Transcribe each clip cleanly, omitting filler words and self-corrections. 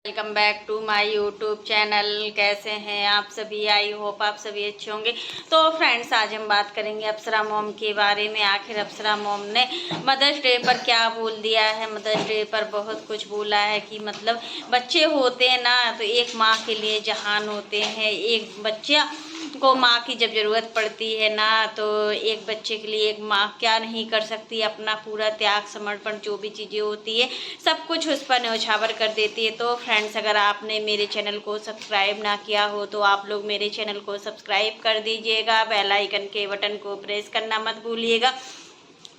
Welcome back to my YouTube channel. कैसे हैं आप सभी? आई होप आप सभी अच्छे होंगे। तो फ्रेंड्स, आज हम बात करेंगे अप्सरा मॉम के बारे में। आखिर अप्सरा मॉम ने मदर्स डे पर क्या बोल दिया है। मदर्स डे पर बहुत कुछ बोला है कि मतलब बच्चे होते हैं ना, तो एक माँ के लिए जहान होते हैं। एक बच्चा को माँ की जब ज़रूरत पड़ती है ना, तो एक बच्चे के लिए एक माँ क्या नहीं कर सकती। अपना पूरा त्याग समर्पण जो भी चीज़ें होती है सब कुछ उस पर न्यौछावर कर देती है। तो फ्रेंड्स, अगर आपने मेरे चैनल को सब्सक्राइब ना किया हो तो आप लोग मेरे चैनल को सब्सक्राइब कर दीजिएगा। बेल आइकन के बटन को प्रेस करना मत भूलिएगा,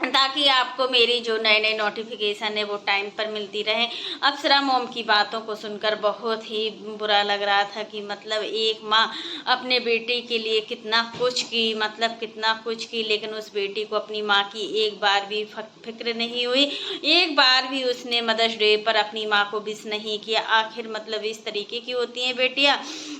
ताकि आपको मेरी जो नए नए नोटिफिकेशन है वो टाइम पर मिलती रहे। अप्सरा मॉम की बातों को सुनकर बहुत ही बुरा लग रहा था कि मतलब एक माँ अपने बेटे के लिए कितना कुछ की, मतलब कितना कुछ की, लेकिन उस बेटी को अपनी माँ की एक बार भी फिक्र नहीं हुई। एक बार भी उसने मदर्स डे पर अपनी माँ को विश नहीं किया। आखिर मतलब इस तरीके की होती हैं बेटियाँ।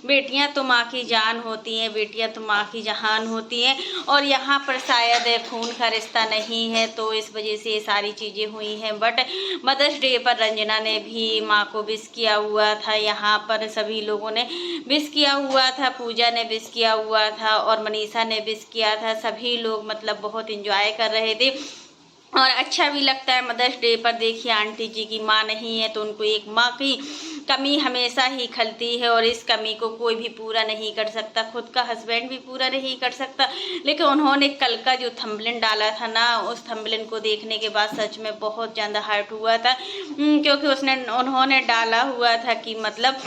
बेटियाँ तो माँ की जान होती हैं, बेटियाँ तो माँ की जहान होती हैं। और यहाँ पर शायद खून का रिश्ता नहीं है, तो इस वजह से ये सारी चीज़ें हुई हैं। बट मदर्स डे पर रंजना ने भी माँ को विश किया हुआ था। यहाँ पर सभी लोगों ने विश किया हुआ था। पूजा ने विश किया हुआ था और मनीषा ने विश किया था। सभी लोग मतलब बहुत इंजॉय कर रहे थे और अच्छा भी लगता है मदर्स डे पर। देखिए, आंटी जी की माँ नहीं है तो उनको एक माँ की कमी हमेशा ही खलती है, और इस कमी को कोई भी पूरा नहीं कर सकता। खुद का हस्बैंड भी पूरा नहीं कर सकता। लेकिन उन्होंने कल का जो थंबनेल डाला था ना, उस थंबनेल को देखने के बाद सच में बहुत ज़्यादा हर्ट हुआ था। क्योंकि उन्होंने डाला हुआ था कि मतलब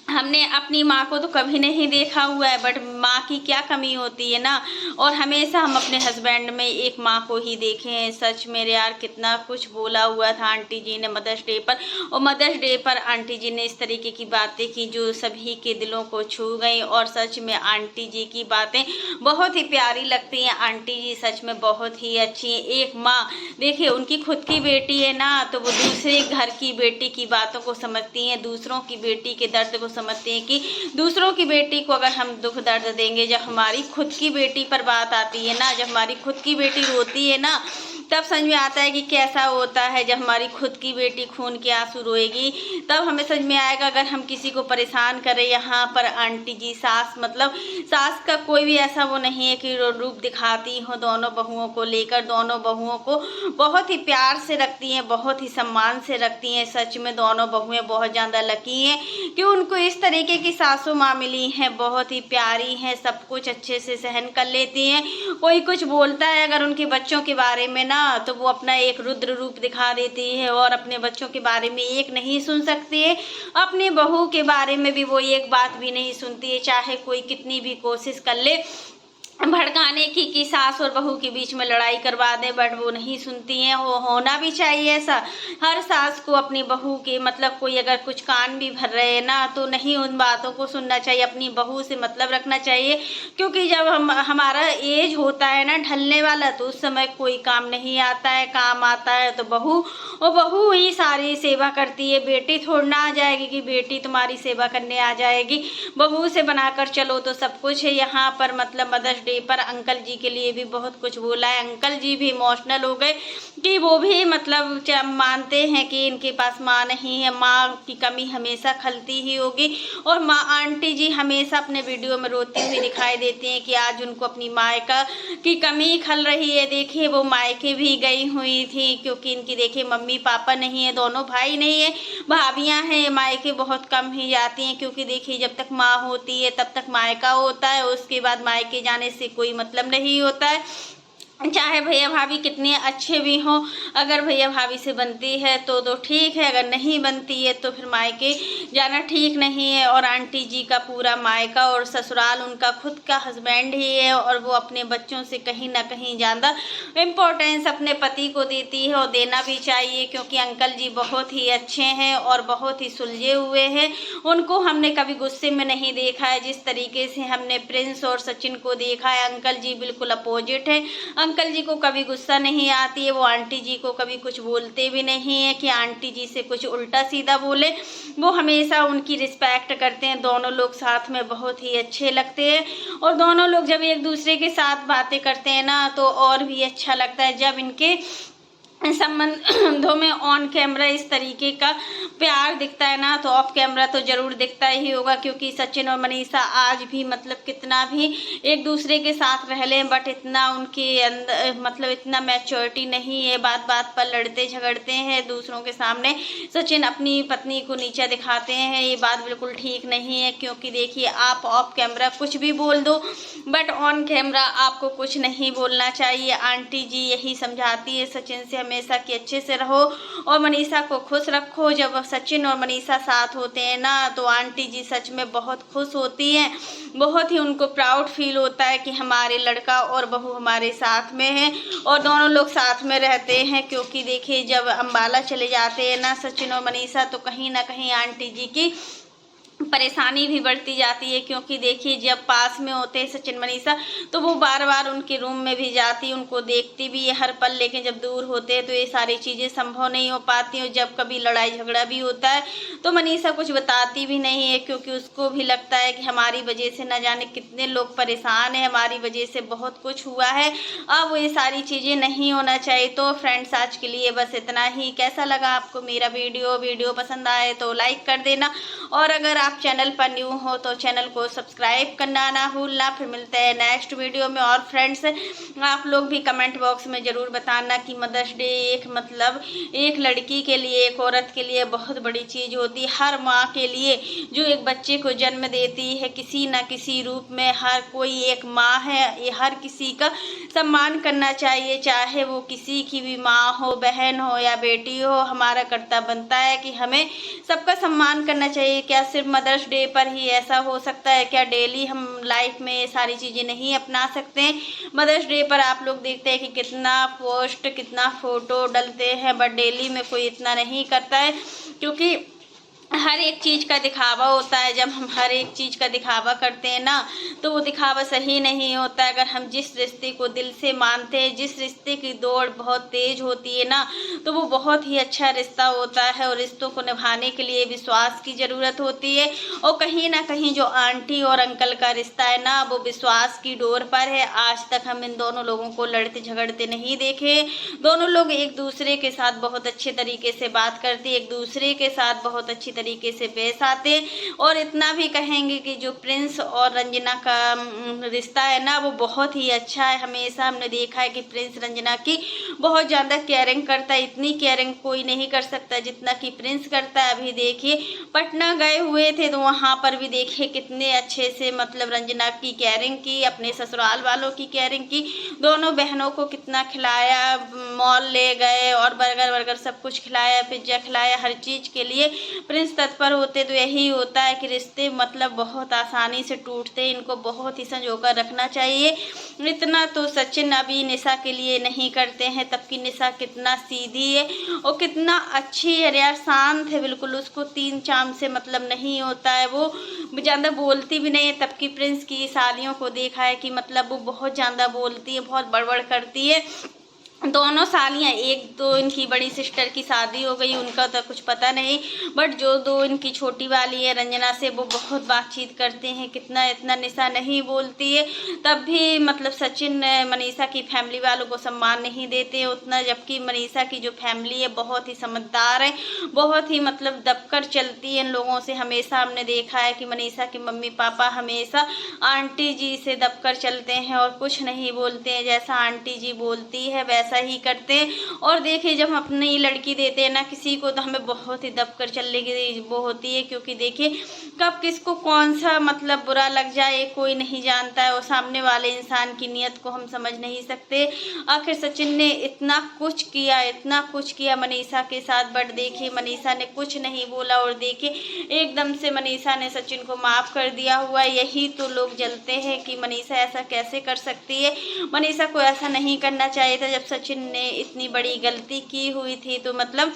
हमने अपनी माँ को तो कभी नहीं देखा हुआ है, बट माँ की क्या कमी होती है ना, और हमेशा हम अपने हस्बैंड में एक माँ को ही देखे हैं। सच में यार, कितना कुछ बोला हुआ था आंटी जी ने मदर्स डे पर। और मदर्स डे पर आंटी जी ने इस तरीके की बातें की जो सभी के दिलों को छू गई। और सच में आंटी जी की बातें बहुत ही प्यारी लगती हैं। आंटी जी सच में बहुत ही अच्छी हैं। एक माँ, देखिए, उनकी खुद की बेटी है ना, तो वो दूसरे घर की बेटी की बातों को समझती हैं, दूसरों की बेटी के दर्द को समझते हैं कि दूसरों की बेटी को अगर हम दुख दर्द देंगे। जब हमारी खुद की बेटी पर बात आती है ना, जब हमारी खुद की बेटी रोती है ना, तब समझ में आता है कि कैसा होता है। जब हमारी खुद की बेटी खून के आंसू रोएगी तब हमें समझ में आएगा। अगर हम किसी को परेशान करें, यहाँ पर आंटी जी सास, मतलब सास का कोई भी ऐसा वो नहीं है कि रूप दिखाती हो। दोनों बहुओं को लेकर, दोनों बहुओं को बहुत ही प्यार से रखती हैं, बहुत ही सम्मान से रखती हैं। सच में दोनों बहुएं बहुत ज़्यादा लकी हैं कि उनको इस तरीके की सासू माँ मिली हैं। बहुत ही प्यारी हैं, सब कुछ अच्छे से सहन कर लेती हैं। कोई कुछ बोलता है अगर उनके बच्चों के बारे में ना, तो वो अपना एक रुद्र रूप दिखा देती है और अपने बच्चों के बारे में एक नहीं सुन सकती है। अपनी बहू के बारे में भी वो एक बात भी नहीं सुनती है, चाहे कोई कितनी भी कोशिश कर ले भड़काने की कि सास और बहू के बीच में लड़ाई करवा दे, बट वो नहीं सुनती हैं। वो होना भी चाहिए ऐसा। हर सास को अपनी बहू के, मतलब कोई अगर कुछ कान भी भर रहे हैं ना, तो नहीं उन बातों को सुनना चाहिए। अपनी बहू से मतलब रखना चाहिए, क्योंकि जब हमारा एज होता है ना ढलने वाला, तो उस समय कोई काम नहीं आता है। काम आता है तो बहू, और बहू ही सारी सेवा करती है। बेटी थोड़ी ना आ जाएगी कि बेटी तुम्हारी सेवा करने आ जाएगी। बहू से बनाकर चलो तो सब कुछ है। यहाँ पर मतलब मदर्स डे पर अंकल जी के लिए भी बहुत कुछ बोला है। अंकल जी भी इमोशनल हो गए कि वो भी मतलब मानते हैं कि इनके पास माँ नहीं है, माँ की कमी हमेशा खलती ही होगी। और माँ, आंटी जी हमेशा अपने वीडियो में रोती हुई दिखाई देती हैं कि आज उनको अपनी मायका की कमी खल रही है। देखिए, वो मायके भी गई हुई थी, क्योंकि इनकी देखिए मम्मी पापा नहीं है, दोनों भाई नहीं है, भाभियाँ हैं। मायके बहुत कम ही जाती हैं, क्योंकि देखिए जब तक माँ होती है तब तक मायका होता है, उसके बाद मायके जाने से कोई मतलब नहीं होता है। चाहे भैया भाभी कितने अच्छे भी हों, अगर भैया भाभी से बनती है तो ठीक है, अगर नहीं बनती है तो फिर मायके जाना ठीक नहीं है। और आंटी जी का पूरा मायका और ससुराल उनका खुद का हस्बैंड ही है, और वो अपने बच्चों से कहीं ना कहीं ज़्यादा इम्पोर्टेंस अपने पति को देती है, और देना भी चाहिए। क्योंकि अंकल जी बहुत ही अच्छे हैं और बहुत ही सुलझे हुए हैं। उनको हमने कभी गुस्से में नहीं देखा है। जिस तरीके से हमने प्रिंस और सचिन को देखा है, अंकल जी बिल्कुल अपोजिट है। अंकल जी को कभी गुस्सा नहीं आती है। वो आंटी जी को कभी कुछ बोलते भी नहीं है कि आंटी जी से कुछ उल्टा सीधा बोले। वो हमेशा उनकी रिस्पेक्ट करते हैं। दोनों लोग साथ में बहुत ही अच्छे लगते हैं, और दोनों लोग जब एक दूसरे के साथ बातें करते हैं ना, तो और भी अच्छा लगता है। जब इनके संबंधों में ऑन कैमरा इस तरीके का प्यार दिखता है ना, तो ऑफ कैमरा तो जरूर दिखता ही होगा, क्योंकि सचिन और मनीषा आज भी मतलब कितना भी एक दूसरे के साथ रह लें, बट इतना उनके अंदर मतलब इतना मैच्योरिटी नहीं है, बात बात पर लड़ते झगड़ते हैं दूसरों के सामने। सचिन अपनी पत्नी को नीचा दिखाते हैं, ये बात बिल्कुल ठीक नहीं है, क्योंकि देखिए आप ऑफ कैमरा कुछ भी बोल दो, बट ऑन कैमरा आपको कुछ नहीं बोलना चाहिए। आंटी जी यही समझाती है सचिन से हमेशा कि अच्छे से रहो और मनीषा को खुश रखो। जब सचिन और मनीषा साथ होते हैं ना, तो आंटी जी सच में बहुत खुश होती हैं, बहुत ही उनको प्राउड फील होता है कि हमारे लड़का और बहू हमारे साथ में हैं और दोनों लोग साथ में रहते हैं। क्योंकि देखिए जब अम्बाला चले जाते हैं ना सचिन और मनीषा, तो कहीं ना कहीं आंटी जी की परेशानी भी बढ़ती जाती है, क्योंकि देखिए जब पास में होते हैं सचिन मनीषा, तो वो बार बार उनके रूम में भी जाती, उनको देखती भी है हर पल, लेकिन जब दूर होते हैं तो ये सारी चीज़ें संभव नहीं हो पाती। और जब कभी लड़ाई झगड़ा भी होता है तो मनीषा कुछ बताती भी नहीं है, क्योंकि उसको भी लगता है कि हमारी वजह से न जाने कितने लोग परेशान हैं, हमारी वजह से बहुत कुछ हुआ है, अब ये सारी चीज़ें नहीं होना चाहिए। तो फ्रेंड्स आज के लिए बस इतना ही। कैसा लगा आपको मेरा वीडियो पसंद आए तो लाइक कर देना, और अगर आप चैनल पर न्यू हो तो चैनल को सब्सक्राइब करना ना भूलना। फिर मिलते हैं नेक्स्ट वीडियो में। और फ्रेंड्स आप लोग भी कमेंट बॉक्स में ज़रूर बताना कि मदर्स डे एक मतलब एक लड़की के लिए, एक औरत के लिए बहुत बड़ी चीज़ होती है। हर माँ के लिए जो एक बच्चे को जन्म देती है किसी न किसी रूप में, हर कोई एक माँ है, ये हर किसी का सम्मान करना चाहिए, चाहे वो किसी की भी माँ हो, बहन हो या बेटी हो। हमारा कर्तव्य बनता है कि हमें सबका सम्मान करना चाहिए। क्या सिर्फ मदर्स डे पर ही ऐसा हो सकता है? क्या डेली हम लाइफ में ये सारी चीज़ें नहीं अपना सकते? मदर्स डे पर आप लोग देखते हैं कि कितना पोस्ट, कितना फ़ोटो डलते हैं, बट डेली में कोई इतना नहीं करता है, क्योंकि हर एक चीज़ का दिखावा होता है। जब हम हर एक चीज़ का दिखावा करते हैं ना, तो वो दिखावा सही नहीं होता है। अगर हम जिस रिश्ते को दिल से मानते हैं, जिस रिश्ते की दौड़ बहुत तेज़ होती है ना, तो वो बहुत ही अच्छा रिश्ता होता है। और रिश्तों को निभाने के लिए विश्वास की ज़रूरत होती है, और कहीं ना कहीं जो आंटी और अंकल का रिश्ता है ना, वो विश्वास की डोर पर है। आज तक हम इन दोनों लोगों को लड़ते झगड़ते नहीं देखे। दोनों लोग एक दूसरे के साथ बहुत अच्छे तरीके से बात करते, एक दूसरे के साथ बहुत अच्छी तरीके से पेश आते। और इतना भी कहेंगे कि जो प्रिंस और रंजना का रिश्ता है ना, वो बहुत ही अच्छा है। हमेशा हमने देखा है कि प्रिंस रंजना की बहुत ज़्यादा केयरिंग करता है, इतनी केयरिंग कोई नहीं कर सकता जितना कि प्रिंस करता है। अभी देखिए पटना गए हुए थे, तो वहाँ पर भी देखिए कितने अच्छे से मतलब रंजना की केयरिंग की, अपने ससुराल वालों की केयरिंग की, दोनों बहनों को कितना खिलाया, मॉल ले गए और बर्गर सब कुछ खिलाया, पिज्ज़ा खिलाया, हर चीज़ के लिए प्रिंस तत्पर होते। तो यही होता है कि रिश्ते मतलब बहुत आसानी से टूटते, इनको बहुत ही संजोकर रखना चाहिए। इतना तो सचिन अभी निशा के लिए नहीं करते हैं, तब की निशा कितना सीधी है और कितना अच्छी है यार, शांत है बिल्कुल, उसको तीन चाम से मतलब नहीं होता है, वो ज़्यादा बोलती भी नहीं है। तब की प्रिंस की शादियों को देखा है कि मतलब वो बहुत ज़्यादा बोलती है, बहुत बड़बड़ करती है। दोनों सालियाँ, एक तो इनकी बड़ी सिस्टर की शादी हो गई, उनका तो कुछ पता नहीं, बट जो दो इनकी छोटी वाली है रंजना से, वो बहुत बातचीत करते हैं, कितना इतना निशा नहीं बोलती है। तब भी मतलब सचिन मनीषा की फैमिली वालों को सम्मान नहीं देते उतना, जबकि मनीषा की जो फैमिली है बहुत ही समझदार है, बहुत ही मतलब दबकर चलती है इन लोगों से। हमेशा हमने देखा है कि मनीषा के मम्मी पापा हमेशा आंटी जी से दबकर चलते हैं और कुछ नहीं बोलते हैं, जैसा आंटी जी बोलती है वैसा ही करते हैं। और देखिए जब हम अपनी लड़की देते हैं ना किसी को, तो हमें बहुत ही दबकर चलने की वो होती है, क्योंकि देखिए कब किसको कौन सा मतलब बुरा लग जाए कोई नहीं जानता है, और सामने वाले इंसान की नीयत को हम समझ नहीं सकते। आखिर सचिन ने इतना कुछ किया मनीषा के साथ, बट देखिए मनीषा ने कुछ नहीं बोला, और देखिए एकदम से मनीषा ने सचिन को माफ़ कर दिया हुआ। यही तो लोग जलते हैं कि मनीषा ऐसा कैसे कर सकती है, मनीषा को ऐसा नहीं करना चाहिए था। जब सचिन ने इतनी बड़ी गलती की हुई थी, तो मतलब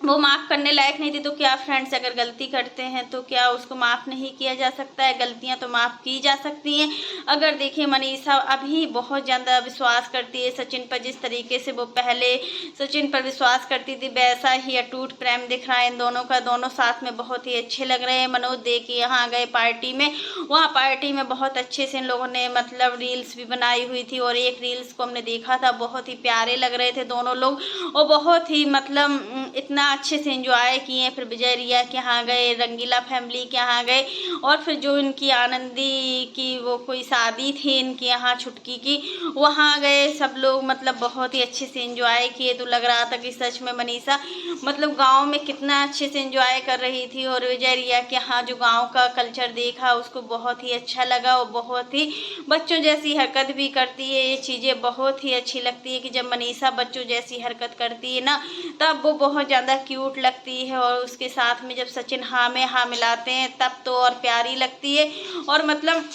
वो माफ़ करने लायक नहीं थी। तो क्या फ्रेंड्स, अगर गलती करते हैं तो क्या उसको माफ़ नहीं किया जा सकता है? गलतियां तो माफ़ की जा सकती हैं। अगर देखिए मनीषा अभी बहुत ज़्यादा विश्वास करती है सचिन पर, जिस तरीके से वो पहले सचिन पर विश्वास करती थी वैसा ही अटूट प्रेम दिख रहा है इन दोनों का। दोनों साथ में बहुत ही अच्छे लग रहे हैं। मनोज देखिए यहाँ गए पार्टी में, वहाँ पार्टी में बहुत अच्छे से इन लोगों ने मतलब रील्स भी बनाई हुई थी, और एक रील्स को हमने देखा था, बहुत ही प्यारे लग रहे थे दोनों लोग, और बहुत ही मतलब इतना अच्छे से एंजॉय किए। फिर विजय रिया के यहाँ गए, रंगीला फैमिली के यहाँ गए, और फिर जो इनकी आनंदी की वो कोई शादी थी इनके यहाँ छुटकी की, वहाँ गए सब लोग, मतलब बहुत ही अच्छे से एंजॉय किए। तो लग रहा था कि सच में मनीषा मतलब गांव में कितना अच्छे से एंजॉय कर रही थी, और विजय रिया के यहाँ जो गांव का कल्चर देखा उसको बहुत ही अच्छा लगा, और बहुत ही बच्चों जैसी हरकत भी करती है। ये चीज़ें बहुत ही अच्छी लगती है कि जब मनीषा बच्चों जैसी हरकत करती है ना, तब वो बहुत ज़्यादा क्यूट लगती है, और उसके साथ में जब सचिन हाँ में हाँ मिलाते हैं तब तो और प्यारी लगती है। और मतलब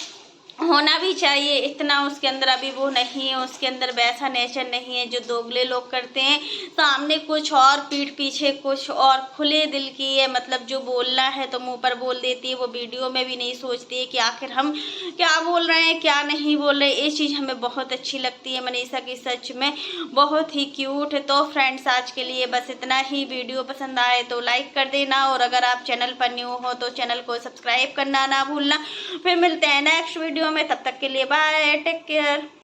होना भी चाहिए, इतना उसके अंदर अभी वो नहीं है, उसके अंदर वैसा नेचर नहीं है जो दोगले लोग करते हैं, सामने कुछ और पीठ पीछे कुछ और, खुले दिल की है। मतलब जो बोलना है तो मुंह पर बोल देती है, वो वीडियो में भी नहीं सोचती है कि आखिर हम क्या बोल रहे हैं क्या नहीं बोल रहे। ये चीज़ हमें बहुत अच्छी लगती है मनीषा की, सच में बहुत ही क्यूट है। तो फ्रेंड्स आज के लिए बस इतना ही। वीडियो पसंद आए तो लाइक कर देना, और अगर आप चैनल पर न्यू हो तो चैनल को सब्सक्राइब करना ना भूलना। फिर मिलते हैं नेक्स्ट वीडियो में, तब तक के लिए बाय, टेक केयर।